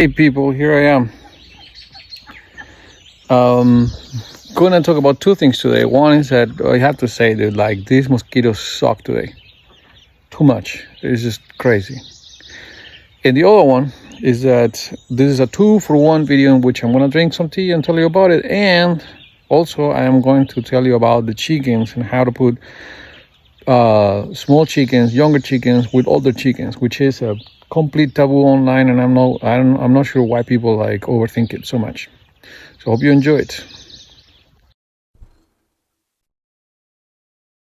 Hey people, here I am. Um, Gonna talk about two things today. One is that I have to say that like these mosquitoes suck today. Too much. It's just crazy. And the other one is that this is a 2-for-1 video in which I'm gonna drink some tea and tell you about it. And also I am going to tell you about the chickens and how to put small chickens, younger chickens with older chickens, which is a complete taboo online, and I'm not sure why people like overthink it so much. So hope you enjoy it.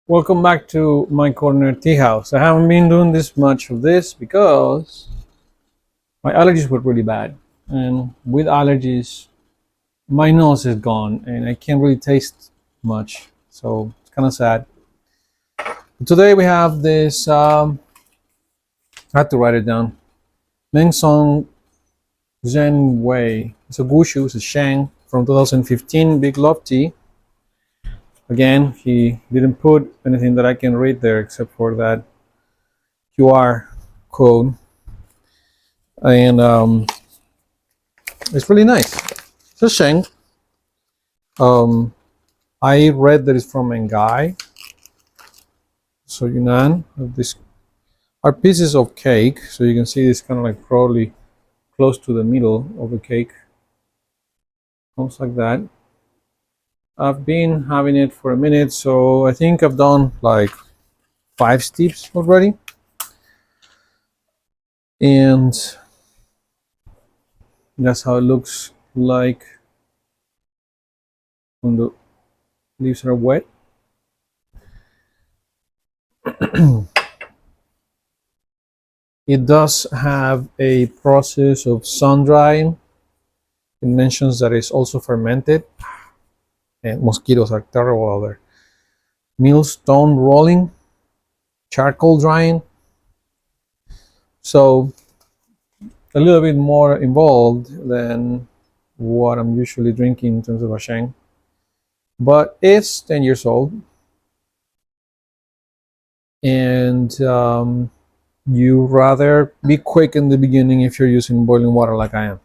Welcome back to my corner tea house. I haven't been doing this much of this because my allergies were really bad, and with allergies my nose is gone and I can't really taste much, so it's kind of sad. Today we have this I had to write it down. Meng Song Zhen Wei. It's a Gushu, it's a Sheng from 2015, big love tea. Again, he didn't put anything that I can read there except for that QR code, and it's really nice. It's a Sheng. Um, I read that it's from Engai, so Yunnan. These are pieces of cake, so you can see it's kind of like probably close to the middle of the cake. Comes like that. I've been having it for a minute, so I think I've done like 5 steeps already, and that's how it looks like when the leaves are wet. It does have a process of sun drying. It mentions that it's also fermented, and mosquitoes are terrible out there. Millstone rolling, charcoal drying. So a little bit more involved than what I'm usually drinking in terms of a Sheng. But it's 10 years old, and you rather be quick in the beginning if you're using boiling water like I am.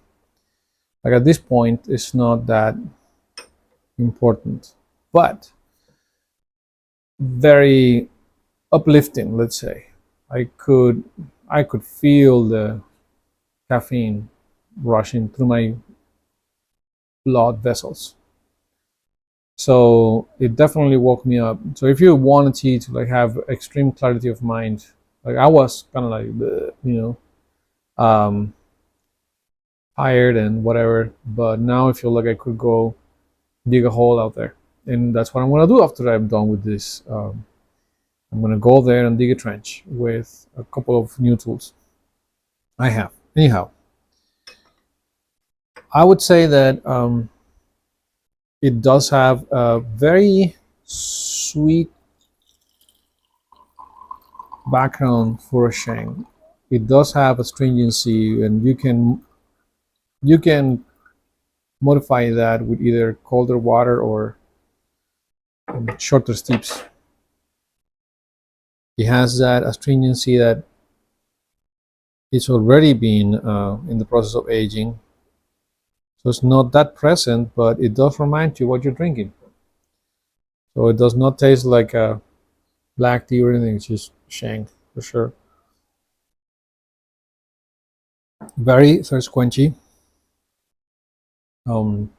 Like at this point, it's not that important, but very uplifting, let's say. I could feel the caffeine rushing through my blood vessels. So it definitely woke me up. So if you want a tea to like have extreme clarity of mind, like I was kind of like, um, tired and whatever, but now I feel like I could go dig a hole out there, and that's what I'm gonna do after I'm done with this. I'm gonna go there and dig a trench with a couple of new tools I have. Anyhow, I would say that it does have a very sweet background for a Sheng. It does have a stringency, and you can modify that with either colder water or shorter steeps. It has that astringency that it's already been in the process of aging, so it's not that present, but it does remind you what you're drinking. So it does not taste like a black tea or anything. It's just Sheng for sure. Very thirst quenchy. Um,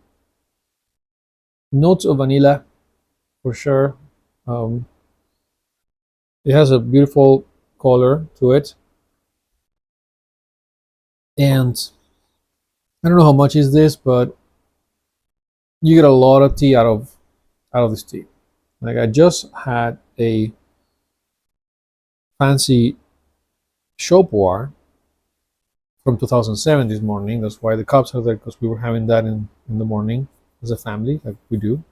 Notes of vanilla for sure. Um, it has a beautiful color to it, and I don't know how much is this, but you get a lot of tea out of this tea. Like I just had a fancy show pour from 2007 this morning. That's why the cups are there, because we were having that in the morning as a family, like we do.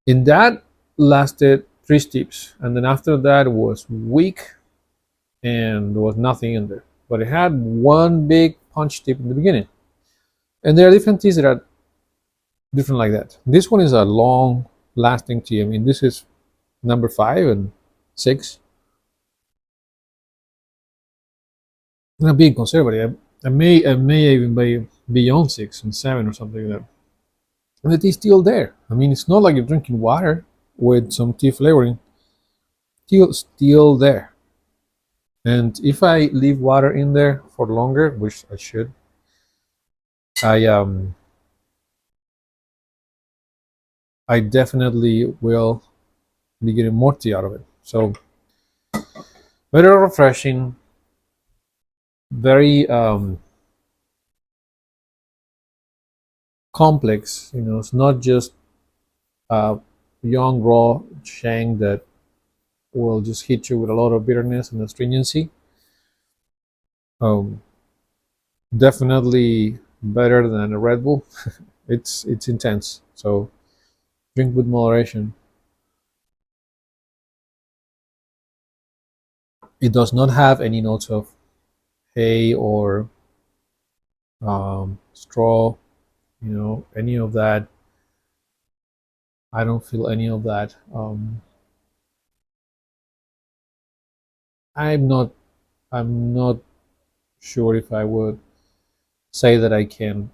And that lasted 3 steeps, and then after that it was weak and there was nothing in there. But it had one big punch tip in the beginning. And there are different teas that are different like that. This one is a long lasting tea. I mean, this is number 5 and 6. I'm being conservative. I may even be beyond 6 and 7 or something like that. And it is still there. I mean, it's not like you're drinking water with some tea flavoring. Still there. And if I leave water in there for longer, which I should, I I definitely will be getting more tea out of it. So very refreshing, very complex. It's not just a young raw Sheng that will just hit you with a lot of bitterness and astringency. Um, Definitely better than a Red Bull. It's intense. So drink with moderation. It does not have any notes of hay or straw. Any of that. I don't feel any of that. I'm not. I'm not sure if I would say that I can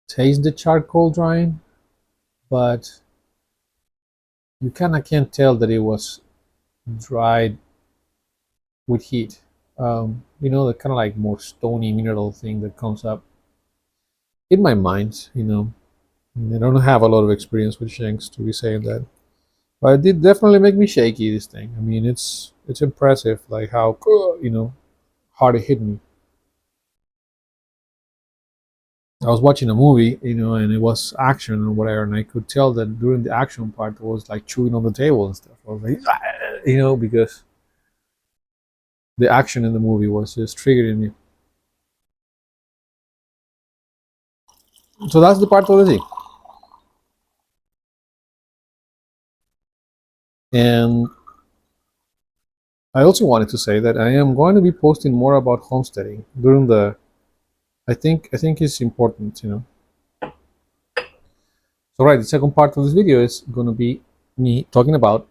taste the charcoal drying, but you kind of can't tell that it was dried with heat. The kind of like more stony mineral thing that comes up in my mind. I don't have a lot of experience with shanks to be saying that, but it did definitely make me shaky. This thing. I mean, it's impressive, like how hard it hit me. I was watching a movie, and it was action or whatever, and I could tell that during the action part, it was like chewing on the table and stuff. I was like, because the action in the movie was just triggering me. So that's the part of the thing. And I also wanted to say that I am going to be posting more about homesteading during the. I think it's important. So right, the second part of this video is going to be me talking about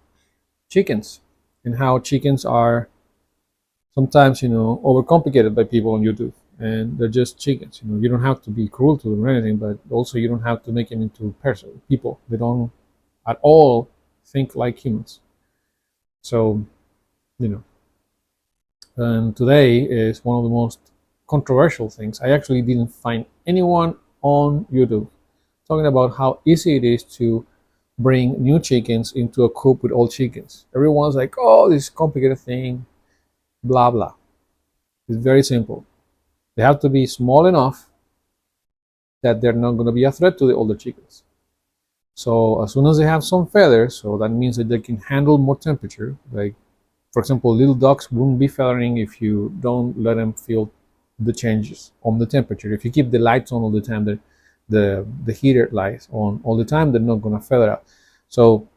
chickens and how chickens are sometimes overcomplicated by people on YouTube, and they're just chickens. You don't have to be cruel to them or anything, but also you don't have to make them into people. They don't at all think like humans. So you know, and today is one of the most controversial things. I actually didn't find anyone on YouTube talking about how easy it is to bring new chickens into a coop with old chickens. Everyone's like, "Oh, this complicated thing, blah blah." It's very simple. They have to be small enough that they're not going to be a threat to the older chickens. So as soon as they have some feathers, so that means that they can handle more temperature. Like, for example, little ducks wouldn't be feathering if you don't let them feel the changes on the temperature. If you keep the lights on all the time, the heater lights on all the time, they're not going to feather out. So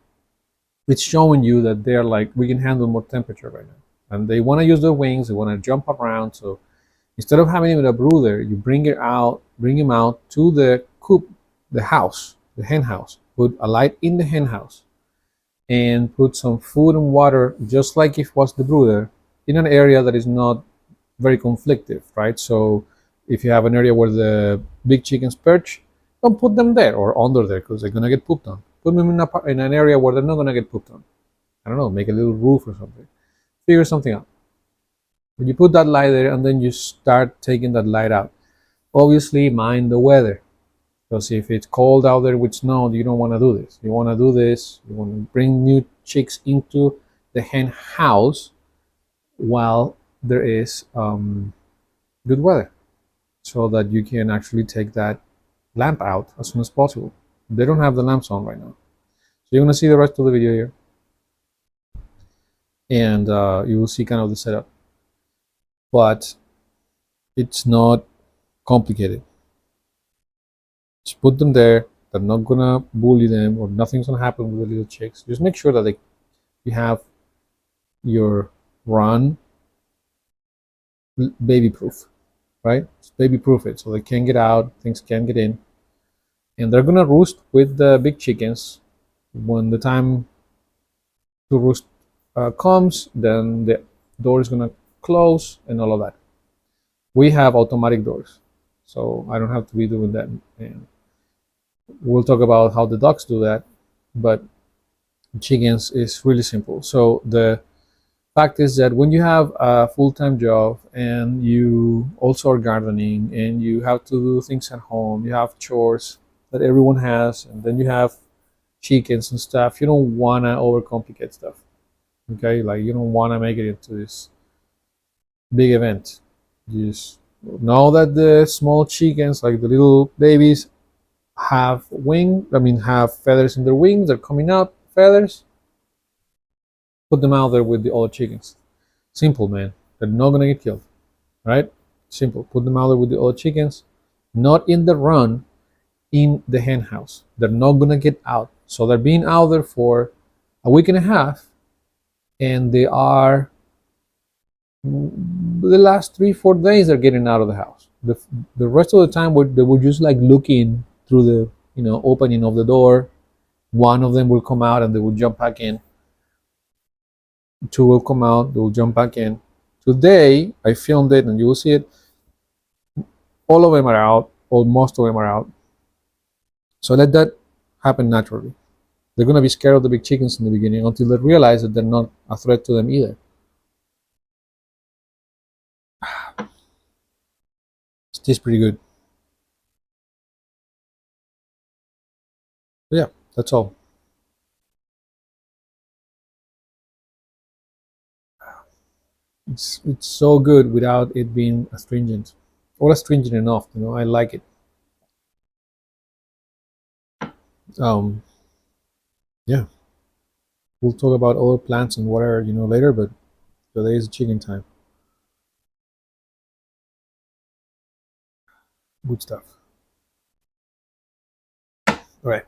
it's showing you that they're like, we can handle more temperature right now, and they want to use their wings. They want to jump around. So instead of having him in a brooder, you bring him out to the coop, the house, the hen house. Put a light in the hen house and put some food and water, just like if it was the brooder, in an area that is not very conflictive, right? So if you have an area where the big chickens perch, don't put them there or under there because they're gonna get pooped on. Put them in an area where they're not gonna get pooped on. I don't know, make a little roof or something. Figure something out. When you put that light there and then you start taking that light out, obviously mind the weather. Because if it's cold out there with snow, you don't want to do this. You want to do this, you want to bring new chicks into the hen house while there is good weather, so that you can actually take that lamp out as soon as possible. They don't have the lamps on right now. So you're going to see the rest of the video here, and you will see kind of the setup. But it's not complicated. Just put them there. They're not gonna bully them, or nothing's gonna happen with the little chicks. Just make sure that you have your run baby proof, right? Just baby proof it so they can't get out, things can't get in, and they're gonna roost with the big chickens. When the time to roost comes, then the door is gonna close and all of that. We have automatic doors, so I don't have to be doing that. And we'll talk about how the ducks do that, but chickens is really simple. So the fact is that when you have a full-time job and you also are gardening and you have to do things at home, you have chores that everyone has, and then you have chickens and stuff, you don't want to overcomplicate stuff. Okay, like you don't want to make it into this big event. You just know that the small chickens, like the little babies, have have feathers in their wings. They're coming up, feathers. Put them out there with the other chickens. Simple, man. They're not gonna get killed, right? Simple. Put them out there with the other chickens, not in the run, in the hen house. They're not gonna get out. So they're being out there for a week and a half, and they are the last 3 4 days they're getting out of the house. The rest of the time they were just like looking through the opening of the door. One of them will come out and they will jump back in. Two will come out, they will jump back in. Today I filmed it and you will see it. All of them are out, or most of them are out. So let that happen naturally. They're gonna be scared of the big chickens in the beginning until they realize that they're not a threat to them either. It tastes pretty good. But yeah, that's all. It's so good without it being astringent or astringent enough. I like it. Um, yeah, we'll talk about other plants and whatever later, but today is chicken time. Good stuff. All right.